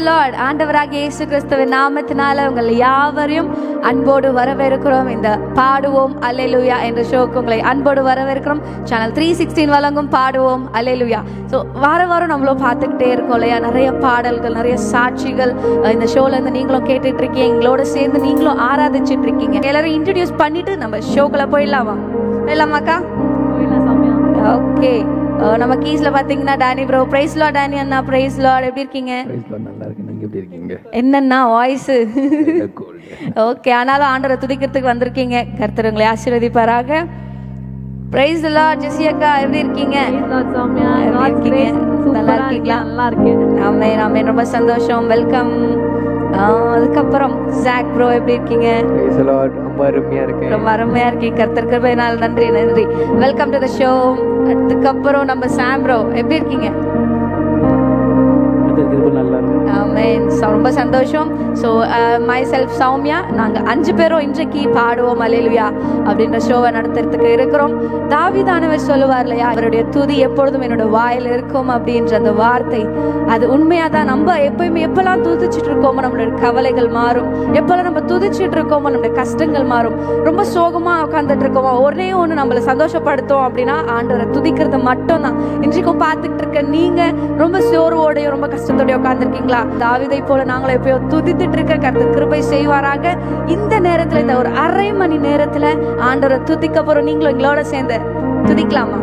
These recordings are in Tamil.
லார்ட். ஆண்டவராகிய இயேசு கிறிஸ்துவின் நாமத்தினால உங்கள் யாவரையும் அன்போடு வரவேற்கிறோம். இந்த பாடுவோம் அல்லேலூயா என்ற ஷோக்கு உங்களை அன்போடு வரவேற்கிறோம். சேனல் 316 வழங்கும் பாடுவோம் அல்லேலூயா. ஸோ வாரம் நம்மளும் பார்த்துக்கிட்டே இருக்கோம் இல்லையா, நிறைய பாடல்கள், நிறைய சாட்சிகள் இந்த ஷோல இருந்து நீங்களும் கேட்டுட்டு இருக்கீங்க, எங்களோட சேர்ந்து நீங்களும் ஆராதிச்சுட்டு இருக்கீங்க. எல்லாரும் இன்ட்ரடியூஸ் பண்ணிட்டு நம்ம ஷோக்குள்ள போயிடலாமா? போயிடலாமாக்கா? ஓகே, நம்ம கீஸ்ல பாத்தீங்கன்னா Danny bro. Praise Lord Danny அண்ணா. Praise Lord. எப்படி இருக்கீங்க? நல்லா இருக்கு. நீங்க எப்படி இருக்கீங்க? என்னன்னா வாய்ஸ் ஓகே, ஆனாலும் ஆண்டவரை துதிக்கிறதுக்கு வந்திருக்கீங்க. கர்த்தர் உங்களை ஆசீர்வதிப்பாராக. Price Lord. ஜெசி அக்கா எப்படி இருக்கீங்க? நல்லா இருக்கீங்களா? நல்லா இருக்கேன். ஆமென் ஆமென், ரொம்ப சந்தோஷம். வெல்கம். அதுக்கப்புறம் ஜாக் ப்ரோ எப்படி இருக்கீங்க? Praise Lord. ரொம்ப அருமையா இருக்கு. ரொம்ப அருமையா இருக்கீங்க. கர்த்தர் கிருபையினால் நன்றி நன்றி. Welcome to the show. அதுக்கப்புறம் நம்ம சாம் ப்ரோ எப்படி இருக்கீங்க? நல்லா இருக்கு. ஆமென், ரொம்ப சந்தோஷம். ஸோ மை செல்ஃப் சௌமியா, நாங்கள் 5 பேரும் இன்றைக்கு பாடுவோம் அல்லேலூயா அப்படின்ற ஷோவை நடத்துறதுக்கு இருக்கிறோம். தாவீதானவர் சொல்லுவார் இல்லையா, அவருடைய துதி எப்பொழுதும் என்னோட வாயில் இருக்கும் அப்படின்ற அந்த வார்த்தை அது உண்மையாக தான். நம்ம எப்பயுமே எப்பெல்லாம் துதிச்சுட்டு இருக்கோமோ நம்மளோட கவலைகள் மாறும். எப்பெல்லாம் நம்ம துதிச்சுட்டு இருக்கோமோ நம்மளோட கஷ்டங்கள் மாறும். ரொம்ப சோகமாக உட்காந்துட்டு இருக்கோமோ ஒரே ஒன்று நம்மளை சந்தோஷப்படுத்தும் அப்படின்னா ஆண்டவரை துதிக்கிறது மட்டும்தான். இன்றைக்கும் பார்த்துக்கிட்டு இருக்க நீங்க ரொம்ப சோர்வோடையும் ரொம்ப கஷ்டத்தோடய உட்காந்துருக்கீங்களா? தாவீதை போல நாங்களும் எப்பயோ துதித்துட்டு இருக்க கர்த்தர் கிருபை செய்வாராக. இந்த நேரத்துல, இந்த ஒரு அரை மணி நேரத்துல ஆண்டவரை துதிக்க போறோம். நீங்களும் எங்களோட சேர்ந்து துதிக்கலாமா?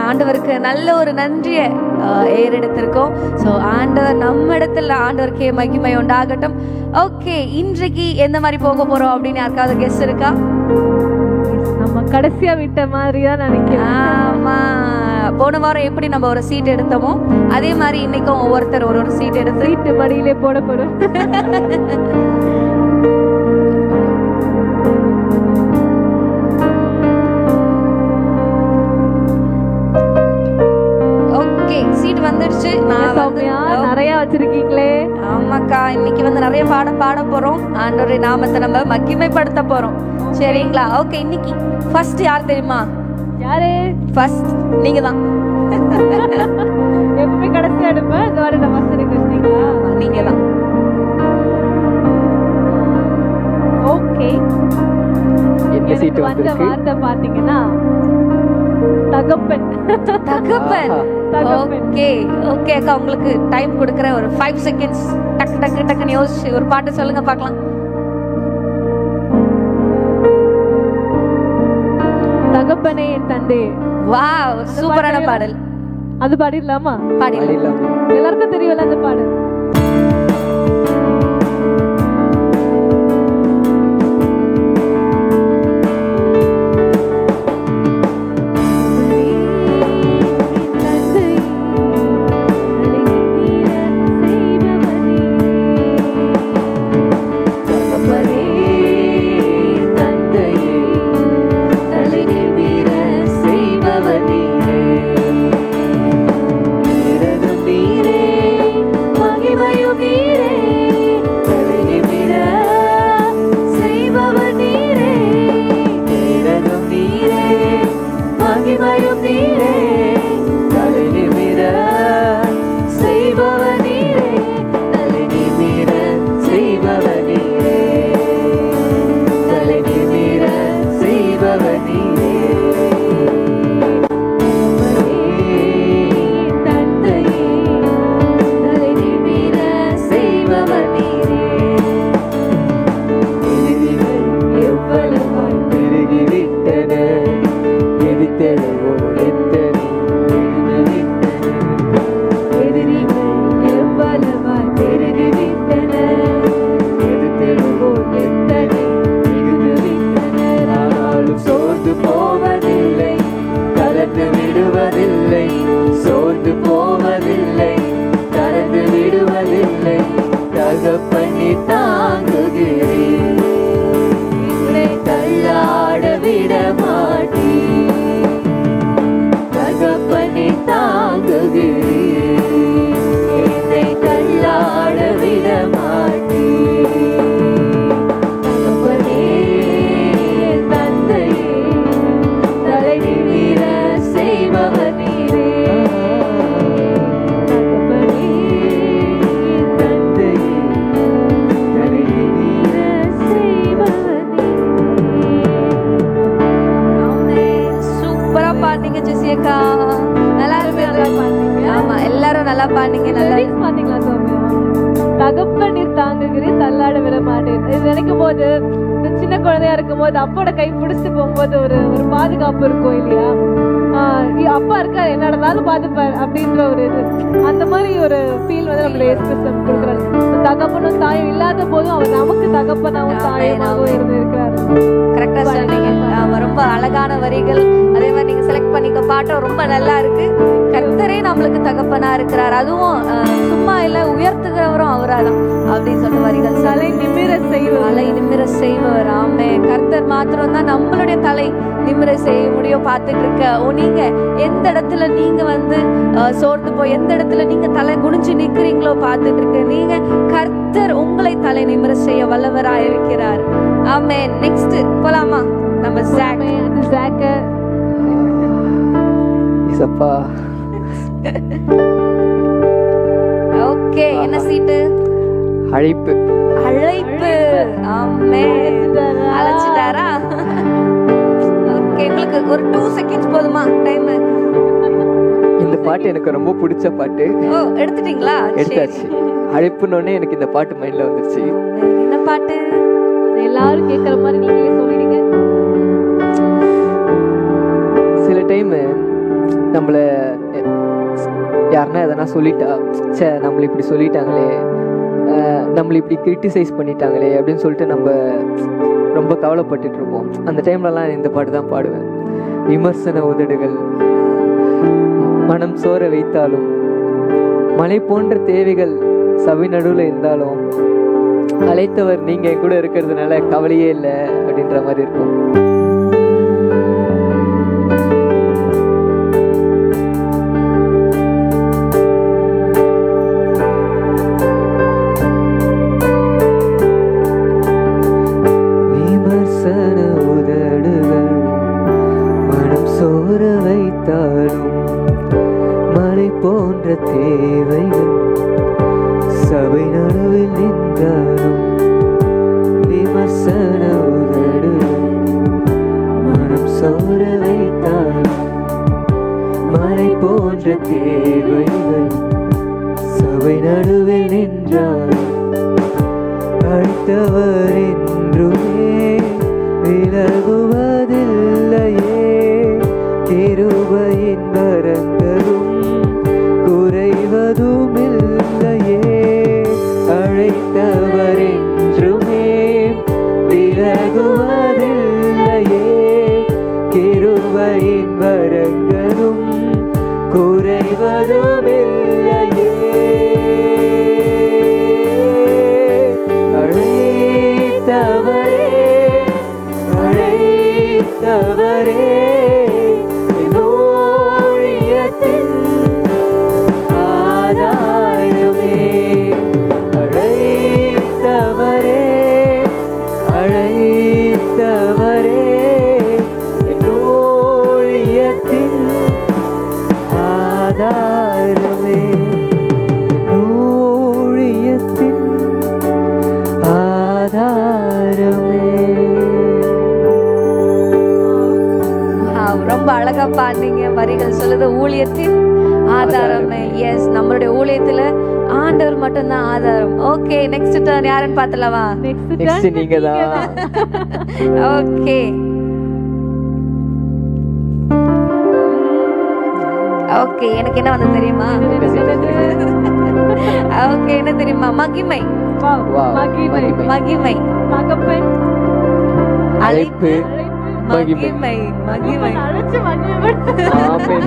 ஆண்டவருக்கு நல்ல ஒரு நன்றியை ஏறெடுத்திருக்கோம். ஸோ ஆண்டவர் நம்ம இடத்துல ஆண்டவருக்கே மகிமை உண்டாகட்டும். ஓகே, இன்றைக்கு எந்த மாதிரி போக போறோம் அப்படின்னு யாருக்காவது கெஸ் இருக்கா? நம்ம கடைசியா விட்ட மாதிரி தான் நினைக்கிறேன். ஆமா, போன வாரம் எப்படி நம்ம ஒரு சீட் எடுத்தோமோ அதே மாதிரி இன்னைக்கும் ஒவ்வொருத்தர் ஒரு சீட் எடுத்து சீட்டு மடியிலே போடப்படும். ஓகே, சீட் வந்துடுச்சு. நான் சௌமியா நிறைய வச்சிருக்கீங்களே. ஆமாக்கா, இன்னைக்கு வந்து நிறைய பாடம் பாட போறோம். ஆண்டவருடைய நாமத்தை நம்ம மகிமைப்படுத்த போறோம். சரிங்களா? ஓகே, இன்னைக்கு ஃபர்ஸ்ட் யார் தெரியுமா? யாரு? ஃபர்ஸ்ட் நீங்க தான். எப்பவுமே கடைசியா எடுப்பேன். இந்த வாரம் நான் ஃபர்ஸ்ட் எடுக்க வச்சிட்டீங்களா? நீங்க தான். ஓகே, என்ன சீட்டு வந்த வந்திருக்கு? வார்த்தை பாத்தீங்கன்னா தகப்பன். தகப்பன். ஓகே ஓகே அக்கா, உங்களுக்கு டைம் கொடுக்குறேன். ஒரு 5 செகண்ட்ஸ் டக்கு டக்கு டக்குன்னு யோசிச்சு ஒரு பாட்டு சொல்லுங்க பார்க்கலாம். தகப்பனே என் தந்தை. வாவ், சூப்பரான பாடல். அது பாடிடலாமா? பாடிடலாம். எல்லாருக்கும் தெரியும்ல அந்த பாடல். அப்போட கை பிடிச்சிட்டு போகும்போது ஒரு பாதுகாப்பு இருக்கும் இல்லையா? அப்பா இருக்காரு, என்ன நடந்தாலும் பாதுகாப்பார் அப்படின்ற ஒரு இது, அந்த மாதிரி ஒரு ஃபீல் வந்து நம்மள இயேசு கிறிஸ்து கொடுக்குறாரு. தகப்பனும் தாயும் இல்லாத போதும் அவர் நமக்கு தகப்பனாவும் தாயமாகவும் இருந்து இருக்கிறாரு. கரெக்டா சொன்னீங்க. ரொம்ப அழகான வரிகள். அதே மாதிரி நீங்க செலக்ட் பண்ணிக்க பாட்டும் ரொம்ப நல்லா இருக்கு. கர்த்தரே நம்மளுக்கு தகப்பனா இருக்கிறார், அதுவும் சும்மா இல்ல, உயர்த்துகிறவரும் அவராதான் அப்படின்னு சொன்ன வரிகள். தலை நிமிர செய்வர், தலை நிமிர செய்வர். ஆமே, கர்த்தர் மாத்திரம் தான் நம்மளுடைய தலை நிமிர செய்ய முடியும். பார்த்துட்டு இருக்க நீங்க எந்த இடத்துல நீங்க வந்து சோர்ந்து போய் எந்த இடத்துல நீங்க தலை குனிஞ்சு நிக்கிறீங்களோ பார்த்துட்டு இருக்க நீங்க, கர்த்தர் உங்களை தலை நிமிர செய்ய வல்லவரா இருக்கிறார். ஆமே, நெக்ஸ்ட் போலாமா? நம்ம ஜாக்க. இசப்பா. ஓகே, என்ன சீட்டு? அழைப்பு. அழைப்பு. ஆமே, அழைச்சிட்டாரா? ஓகே, உங்களுக்கு ஒரு 2 செகண்ட்ஸ் போதுமா டைம்? இந்த பாட்டு எனக்கு ரொம்ப பிடிச்ச பாட்டு. ஓ, எடுத்துட்டீங்களா? எடுத்தாச்சு. அழைப்புனோடனே எனக்கு இந்த பாட்டு மைண்ட்ல வந்துருச்சு. என்ன பாட்டு? எல்லாரும் கேட்கற மாதிரி நீங்களே சொல்லிடுங்க. சில டைம் நம்மள யாருன்னா எதனா சொல்லிட்டா, சே நம்மள இப்படி சொல்லிட்டாங்களே, நம்மள இப்படி கிரிட்டிசைஸ் பண்ணிட்டாங்களே அப்படின்னு சொல்லிட்டு நம்ம ரொம்ப கவலைப்பட்டுட்டு இருப்போம். அந்த டைம்லலாம் இந்த பாட்டு தான் பாடுவேன். விமர்சன உதடுகள் மனம் சோர வைத்தாலும், மலை போன்ற தேவைகள் சபை நடுவில் இருந்தாலும், அழைத்தவர் நீங்க என் கூட இருக்கிறதுனால கவலையே இல்லை அப்படின்ற மாதிரி இருக்கும். விமர்சன உதடுகள் மனம் சோர வைத்தாலும், மலை போன்ற தேவைகள் சபை நடுவில் நின்றாலும், விமர்சன உதடுகள் மனம் சோர வைத்தாலும், மலை போன்ற தேவைகள் சபை நடுவில் நின்றாலும், அழைத்தவர் என்றுமே விலகுவதில்லையே. கிருபையின் வரங்களும் குறைவதும் இல்லையே. அழைத்தவர் என்றுமே விலகுவதில்லையே. கிருபையின் வரங்களும் குறைவதும் இல்லையே. அழைத்தவரே அழைத்தவரே என் ஊழியத்தின் ஆதாரமே. அழைத்தவரே அழைத்தவரே என் ஊழியத்தின் ஆதாரமே. ஊழியத்தின் ஆதாரமே. ரொம்ப அழகா பாடுறீங்க. வரிகள் சொல்லுது ஊழியத்தின் ஆதாரமே. எஸ், நம்மளுடைய ஊழியத்துல ஆண்டவர் மட்டும்தான் ஆதாரம். ஓகே, நெக்ஸ்ட் டர்ன் யாருன்னு பார்த்தலவா? நெக்ஸ்ட் நீங்க தான். ஓகே ஓகே, எனக்கு என்ன வந்து தெரியுமா? ஓகே, என்ன தெரியுமா? மகிமை. மகிமை மகிமை மகப்பெண் அழைப்பு மகிமை. மகிமை மகிமை. அழைச்சு மகிமை. ஆமென்.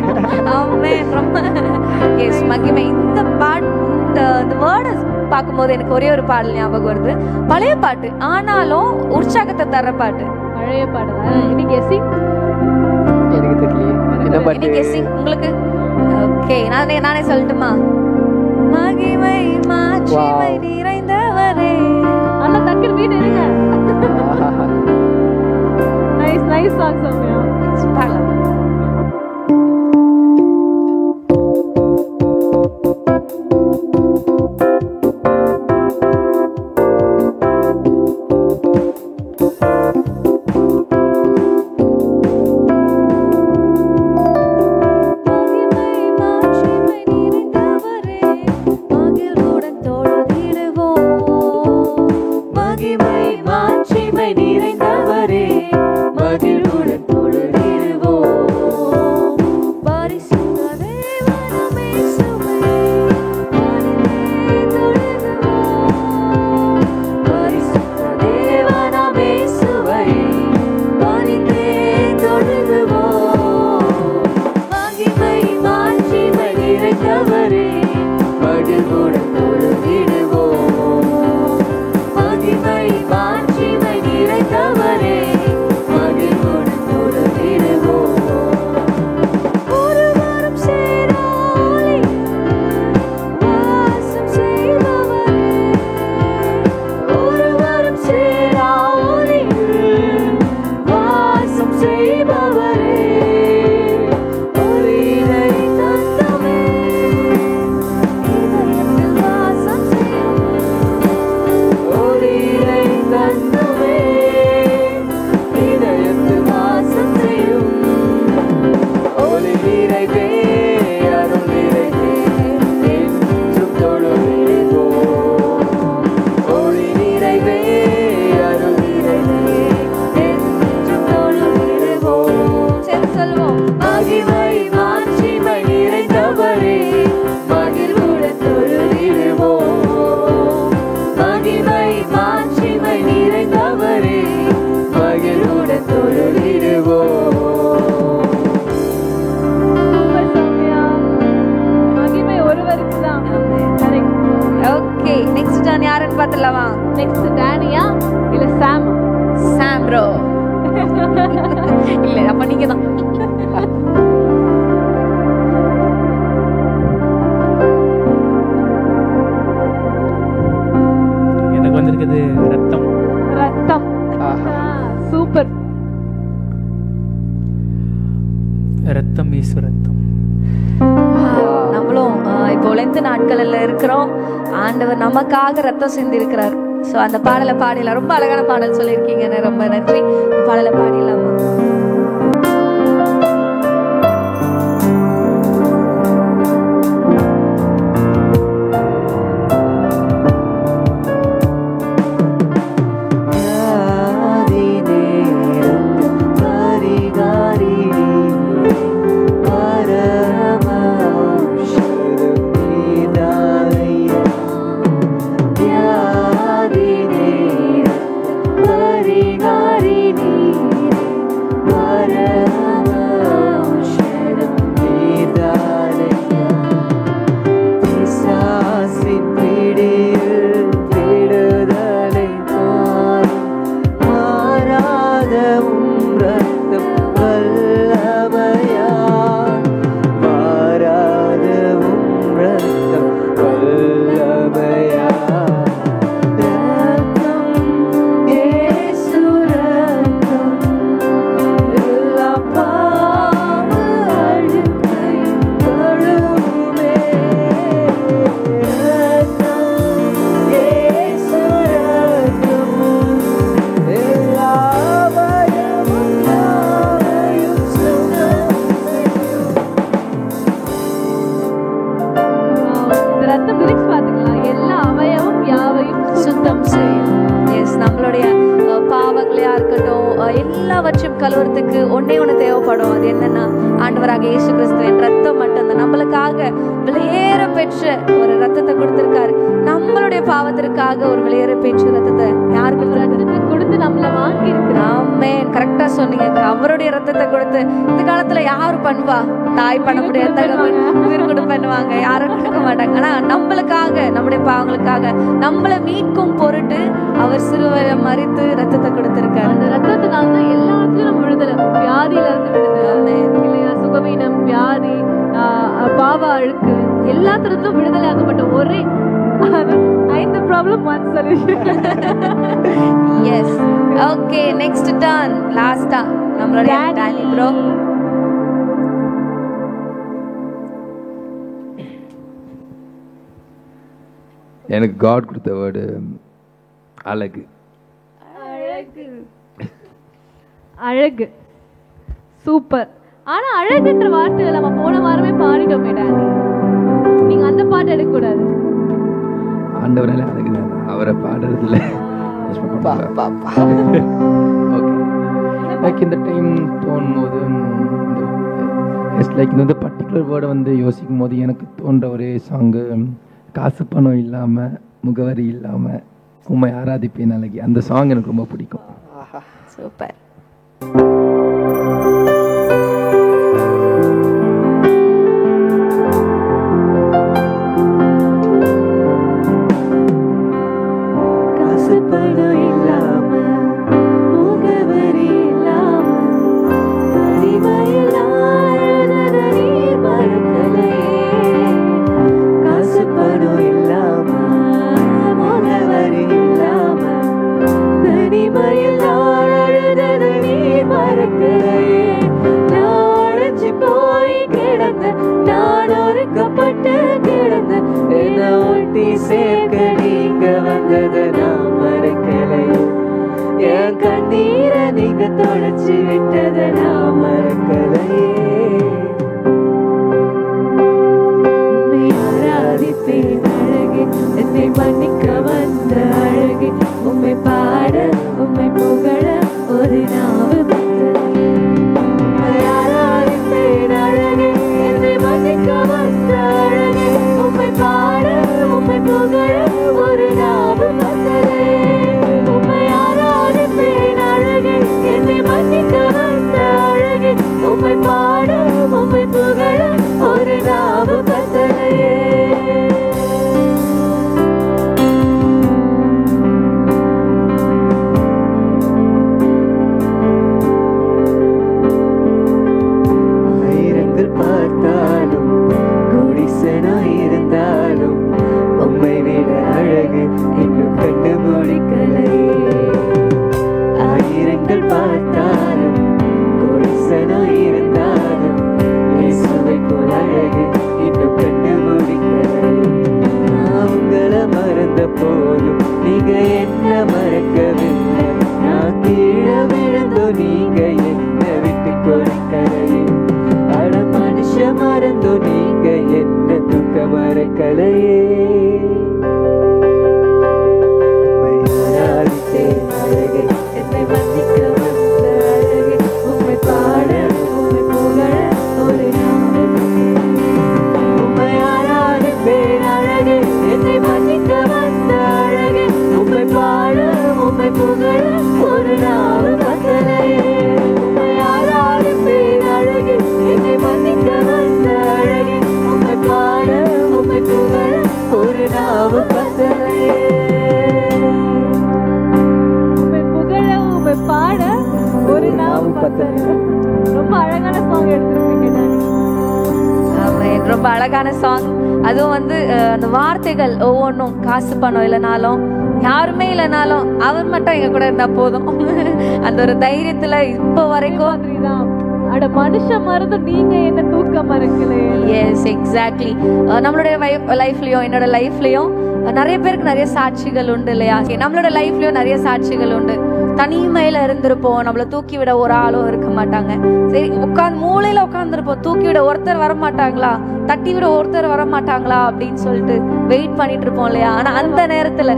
ஆமென். ரொம்ப எஸ், மகிமை. இந்த பாட்டு, இந்த வேர்டை பார்க்கும்போது எனக்கு ஒரே ஒரு பாடல் ஞாபகம் வருது. பழைய பாட்டு, ஆனாலும் உற்சாகத்தை தர பாட்டு. பழைய பாடல். இன்னைக்கு கெஸ்ஸிங் எனக்கு தெரியல என்ன பாட்டு. இன்னைக்கு கெஸ்ஸிங் உங்களுக்கு. ஓகே, நானே சொல்லட்டுமா? மகிமை மாட்சிமை நிறைந்தவரே. நல்லா டக்குனு வீடு இருங்க. Nice nice song Sowmya. பாடலாம். மகிமை மாட்சிமை நிறைந்தவரே, மகிழ்வுடன் தொழுதிடுவோம். இயேசு ரத்தம். நம்மளும் இப்போ லெந்து நாட்கள்ல இருக்கிறோம். ஆண்டவர் நமக்காக ரத்தம் சிந்தி இருக்கிறார். ஸோ அந்த பாடலை பாடிடலாம். ரொம்ப அழகான பாடல் சொல்லியிருக்கீங்க, ரொம்ப நன்றி. பாடலை பாடிடலாமா? எல்லாவற்றையும் கழுவுறதுக்கு ஒன்னே ஒன்று தேவைப்படும். அது என்னன்னா ஆண்டவராக இயேசு கிறிஸ்துவின் ரத்தம் மட்டும்தான். நம்மளுக்காக விலையேற பெற்ற ஒரு ரத்தத்தை கொடுத்திருக்காரு. நம்மளுடைய பாவத்திற்காக ஒரு விலையேற பெற்ற ரத்தத்தை யாருக்கு கொடுத்து நம்மள வாங்கி இருக்கு. ஆமென், கரெக்டா சொன்னீங்க. அவருடைய ரத்தத்தை கொடுத்து இந்த காலத்துல யாரு பண்ணுவா? தாய் பண்ண முடியாது, உயிர் கூட பண்ணுவாங்க, யாரும் கொடுக்க மாட்டாங்க. ஆனா நம்மளுக்காக, நம்முடைய பாவங்களுக்காக நம்மளை மீட்கும் பொருட்டு அவர் சிலுவையில மரித்து ரத்தத்தை கொடுத்திருக்காரு. அந்த ரத்தத்தினால தான் எல்லாத்துலயும் நம்ம விடுதலை, வியாதியில இருந்து விடுதலை இல்லையா, சுகவீனம், வியாதி, பாவ அழுக்கு, எல்லாத்திலிருந்தும் விடுதலை ஆகப்பட்ட ஒரே 5 problem 1 solution. Yes, okay, next turn, லாஸ்டா நம்மளுடைய டானி ப்ரோ. எனக்கு காட் கொடுத்த வேர்டு அழகு. அழகு, அழகு, சூப்பர். ஆனா அழகுன்ற வார்த்தையில நம்ம போன வாரமே பாடிட்டோமே டானி, நீங்க அந்த பாட்டு எடுக்க கூடாது. ஆண்டவரால அழகுதான், அவரை பாடுறதுல. லைக் இந்த டைம் தோணும்போது லைக் இந்த பர்டிகுலர் வேர்டை வந்து யோசிக்கும் போது எனக்கு தோன்ற ஒரே சாங்கு காசு பணம் இல்லாமல் முகவரி இல்லாமல் உண்மை ஆராதிப்பேன் அழகி. அந்த சாங் எனக்கு ரொம்ப பிடிக்கும். சூப்பர். தனிமையில் அழுத ரொம்ப அழகான சாங். அதுவும் வந்து அந்த வார்த்தைகள் ஒவ்வொன்றும் காசு பணம் இல்லைனாலும் யாருமே இல்லைனாலும் அவர் மட்டும் எங்க கூட இருந்தா போதும். அந்த ஒரு தைரியத்துல இப்போ வரைக்கும் மாதிரிதான். அட மனுஷன் மறந்து நீங்க என்ன தூக்க மறக்கலையே. Yes exactly. நம்மளுடைய லைஃப்லயும் என்னோட லைஃப்லயும் நிறைய பேருக்கு நிறைய சாட்சிகள் உண்டு இல்லையா? நம்மளோட லைஃப்லயும் நிறைய சாட்சிகள் உண்டு. தனிமையில இருந்திருப்போம், நம்மள தூக்கி விட ஒரு ஆளும் இருக்க மாட்டாங்க. சரி உட்காந்து மூளையில உட்காந்துருப்போம், தூக்கி விட ஒருத்தர் வர மாட்டாங்களா, தட்டி விட ஒருத்தர் வர மாட்டாங்களா அப்படின்னு சொல்லிட்டு வெயிட் பண்ணிட்டு இருப்போம் இல்லையா? ஆனா அந்த நேரத்துல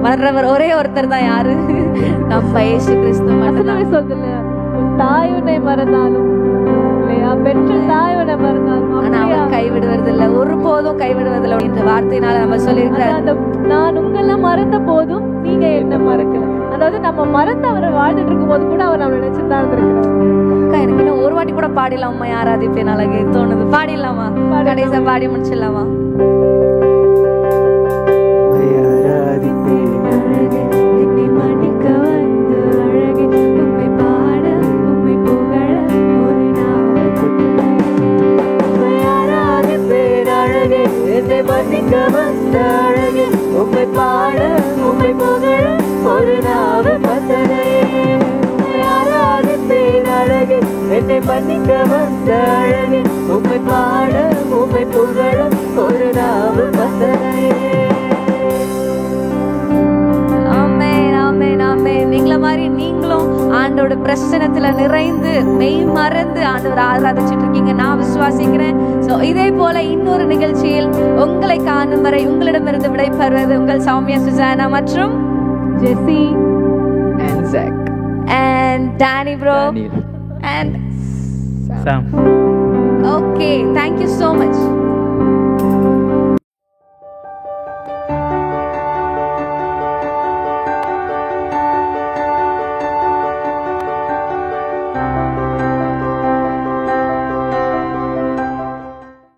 வர்றவர் ஒரே ஒருத்தர் தான். யாரு? நம்ம இயேசு கிறிஸ்து மட்டும்தான். சொல்லுது இல்லையா, உன் தாய் உன்னை மறந்தாலும் இல்லையா, பெற்ற தாய் உன்னை மறந்தாலும் ஆனா அவர் கைவிடுவதில்லை, ஒருபோதும் கைவிடுவதில்லை. இந்த வார்த்தையினால நம்ம சொல்லியிருக்கிறார், நான் உங்களை மறந்த போதும் நீங்க என்ன மறக்கல. அதாவது நம்ம மறந்து அவரை வாழ்ந்துட்டு இருக்கும் போது கூட அவர் நம்மளை நினைச்சுதான் இருந்திருக்கிறார். எனக்கு இன்னும் ஒரு வாட்டி கூட பாடிடலாமா? ஆராதிப்பேன் அழகு தோணுது. பாடிடலாமா? கடைசியா பாடி முடிச்சிடலாமா? என்னை மன்னிக்க வந்த அழகே, உம்மை பாட உம்மை புகழ ஒரு நாவு வசனையே. ஆமென் ஆமென் ஆமென். நீங்கள மாதிரி நீங்களும் ஆண்டோட பிரசன்னத்துல நிறைந்து மெய் மறந்து ஆண்டவர் ஆராதிச்சுட்டு இருக்கீங்க, நான் விசுவாசிக்கிறேன். சோ இதே போல இன்னொரு நிகழ்ச்சியில் உங்களை காணும் வரை உங்களிடமிருந்து விடைபெறுவது உங்கள் சௌமியா சுசானா மற்றும் ஜெசி And Zach. and Danny bro Daniel. and Sam. okay, thank you so much.